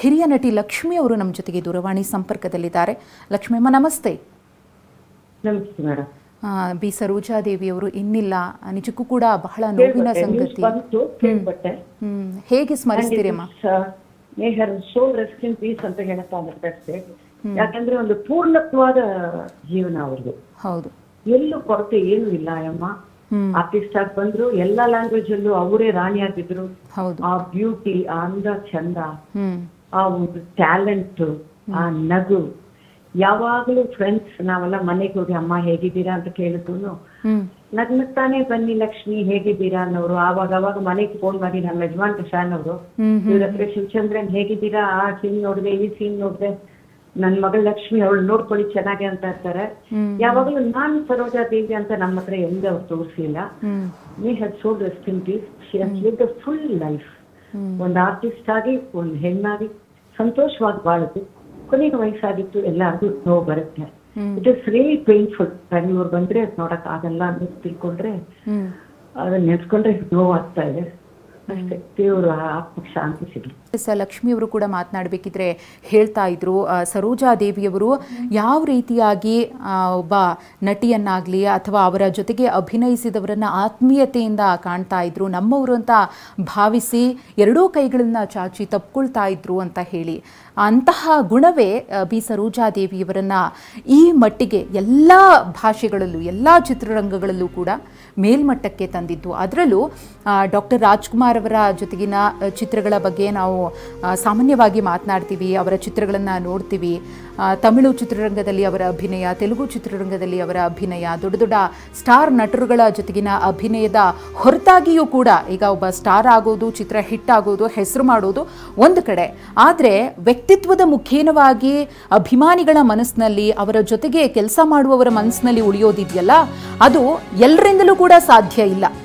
ಹಿರಿಯ ನಟಿ ಲಕ್ಷ್ಮಿ ಅವರು ನಮ್ಮ ಜೊತೆಗೆ ದೂರವಾಣಿ ಸಂಪರ್ಕದಲ್ಲಿದ್ದಾರೆ. ಲಕ್ಷ್ಮಿ ಅಮ್ಮ ನಮಸ್ತೆ. ನಮಸ್ತೆ ಮೇಡಮ್. ಬಿ ಸರೋಜಾದೇವಿ ಅವರು ಇನ್ನಿಲ್ಲ, ನಿಜಕ್ಕೂ ಕೂಡ ಬಹಳ ನೋವಿನ ಸಂಗತಿ. ಹೇಗೆ ಸ್ಮರಿಸ್ತೀರಿ ಅಮ್ಮ? ಸೋಲ್ ರೆಸ್ಟ್ ಇನ್ ಪೀಸ್ ಅಂತ ಹೇಳಪ್ಪ ಅಷ್ಟೇ. ಯಾಕಂದ್ರೆ ಒಂದು ಪೂರ್ಣತ್ವವಾದ ಜೀವನ ಅವ್ರದ್ದು. ಹೌದು, ಎಲ್ಲೂ ಕೊರತೆ ಏನು ಇಲ್ಲ ಅಮ್ಮ. ಆರ್ಟಿಸ್ಟ್ ಆಗಿ ಬಂದ್ರು, ಎಲ್ಲಾ ಲ್ಯಾಂಗ್ವೇಜ್ ಅಲ್ಲೂ ಅವರೇ ರಾಣಿಯಾಗಿದ್ರು. ಆ ಬ್ಯೂಟಿ, ಆ ಅಂದ ಚಂದ, ಆ ಒಂದು ಟ್ಯಾಲೆಂಟ್, ಆ ನಗು. ಯಾವಾಗ್ಲೂ ಫ್ರೆಂಡ್ಸ್ ನಾವೆಲ್ಲ ಮನೆಗೆ ಹೋಗಿ ಅಮ್ಮ ಹೇಗಿದ್ದೀರಾ ಅಂತ ಕೇಳಿದ್ರು ನಗ್ನಗ್ತಾನೆ ಬನ್ನಿ ಲಕ್ಷ್ಮಿ ಹೇಗಿದ್ದೀರಾ ಅನ್ನೋರು. ಅವಾಗ ಮನೆಗೆ ಫೋನ್ ಮಾಡಿ ನಮ್ಮ ಯಜಮಾನ್ ಫ್ಯಾನ್ ಅವರು, ಇವ್ರ ಹತ್ರ ಶಿವಚಂದ್ರನ್ ಹೇಗಿದ್ದೀರಾ, ಆ ಸೀನ್ ನೋಡಿದೆ, ಈ ಸೀನ್ ನೋಡಿದೆ, ನನ್ ಮಗಳ ಲಕ್ಷ್ಮಿ ಅವಳು ನೋಡ್ಕೊಳ್ಳಿ ಚೆನ್ನಾಗಿ ಅಂತ ಇರ್ತಾರೆ. ಯಾವಾಗ್ಲೂ ನಾನ್ ಸರೋಜಾದೇವಿ ಅಂತ ನಮ್ಮ ಹತ್ರ ಎಂದ ಅವ್ರು ತೋರಿಸಿಲ್ಲ. May have so rest in peace. She has lived a full life. ಒಂದು ಆರ್ಟಿಸ್ಟ್ ಆಗಿ, ಒಂದು ಹೆಣ್ಣಾಗಿ ಸಂತೋಷವಾಗಿ ಬಾಳುದು. ಕೊನೆಗೆ ವಯಸ್ಸಾಗಿತ್ತು, ಎಲ್ಲರಿಗೂ ನೋವು ಬರುತ್ತೆ. It is really painful. ಇವ್ರು ಬಂದ್ರೆ ನೋಡಕ್ ಆಗಲ್ಲ ಅಂತ ತಿಳ್ಕೊಂಡ್ರೆ, ಅದನ್ನ ನೆನ್ಸ್ಕೊಂಡ್ರೆ ನೋವು ಆಗ್ತಾ ಇದೆ ಅಷ್ಟೇ. ದೇವರು ಆತ್ಮಕ್ಕೆ ಶಾಂತಿ ಸಿಗಲಿ. ಲಕ್ಷ್ಮಿ ಅವರು ಕೂಡ ಮಾತನಾಡಬೇಕಿದ್ರೆ ಹೇಳ್ತಾ ಇದ್ರು, ಸರೋಜಾದೇವಿಯವರು ಯಾವ ರೀತಿಯಾಗಿ ಒಬ್ಬ ನಟಿಯನ್ನಾಗಲಿ ಅಥವಾ ಅವರ ಜೊತೆಗೆ ಅಭಿನಯಿಸಿದವರನ್ನ ಆತ್ಮೀಯತೆಯಿಂದ ಕಾಣ್ತಾ ಇದ್ರು, ನಮ್ಮವರು ಅಂತ ಭಾವಿಸಿ ಎರಡೂ ಕೈಗಳನ್ನ ಚಾಚಿ ತಪ್ಕೊಳ್ತಾ ಇದ್ರು ಅಂತ ಹೇಳಿ. ಅಂತಹ ಗುಣವೇ ಬಿ ಸರೋಜಾದೇವಿಯವರನ್ನ ಈ ಮಟ್ಟಿಗೆ ಎಲ್ಲ ಭಾಷೆಗಳಲ್ಲೂ ಎಲ್ಲ ಚಿತ್ರರಂಗಗಳಲ್ಲೂ ಕೂಡ ಮೇಲ್ಮಟ್ಟಕ್ಕೆ ತಂದಿದ್ದು. ಅದರಲ್ಲೂ ಡಾಕ್ಟರ್ ರಾಜ್ಕುಮಾರ್ ಅವರ ಜೊತೆಗಿನ ಚಿತ್ರಗಳ ಬಗ್ಗೆ ನಾವು ಸಾಮಾನ್ಯವಾಗಿ ಮಾತನಾಡ್ತೀವಿ, ಅವರ ಚಿತ್ರಗಳನ್ನು ನೋಡ್ತೀವಿ. ತಮಿಳು ಚಿತ್ರರಂಗದಲ್ಲಿ ಅವರ ಅಭಿನಯ, ತೆಲುಗು ಚಿತ್ರರಂಗದಲ್ಲಿ ಅವರ ಅಭಿನಯ, ದೊಡ್ಡ ದೊಡ್ಡ ಸ್ಟಾರ್ ನಟರುಗಳ ಜೊತೆಗಿನ ಅಭಿನಯದ ಹೊರತಾಗಿಯೂ ಕೂಡ ಈಗ ಒಬ್ಬ ಸ್ಟಾರ್ ಆಗೋದು, ಚಿತ್ರ ಹಿಟ್ ಆಗೋದು, ಹೆಸರು ಮಾಡೋದು ಒಂದು ಕಡೆ, ಆದರೆ ವ್ಯಕ್ತಿತ್ವದ ಮುಖೇನವಾಗಿ ಅಭಿಮಾನಿಗಳ ಮನಸ್ಸಿನಲ್ಲಿ, ಅವರ ಜೊತೆಗೆ ಕೆಲಸ ಮಾಡುವವರ ಮನಸ್ಸಿನಲ್ಲಿ ಉಳಿಯೋದಿದೆಯಲ್ಲ, ಅದು ಎಲ್ಲರಿಂದಲೂ ಕೂಡ ಸಾಧ್ಯ ಇಲ್ಲ.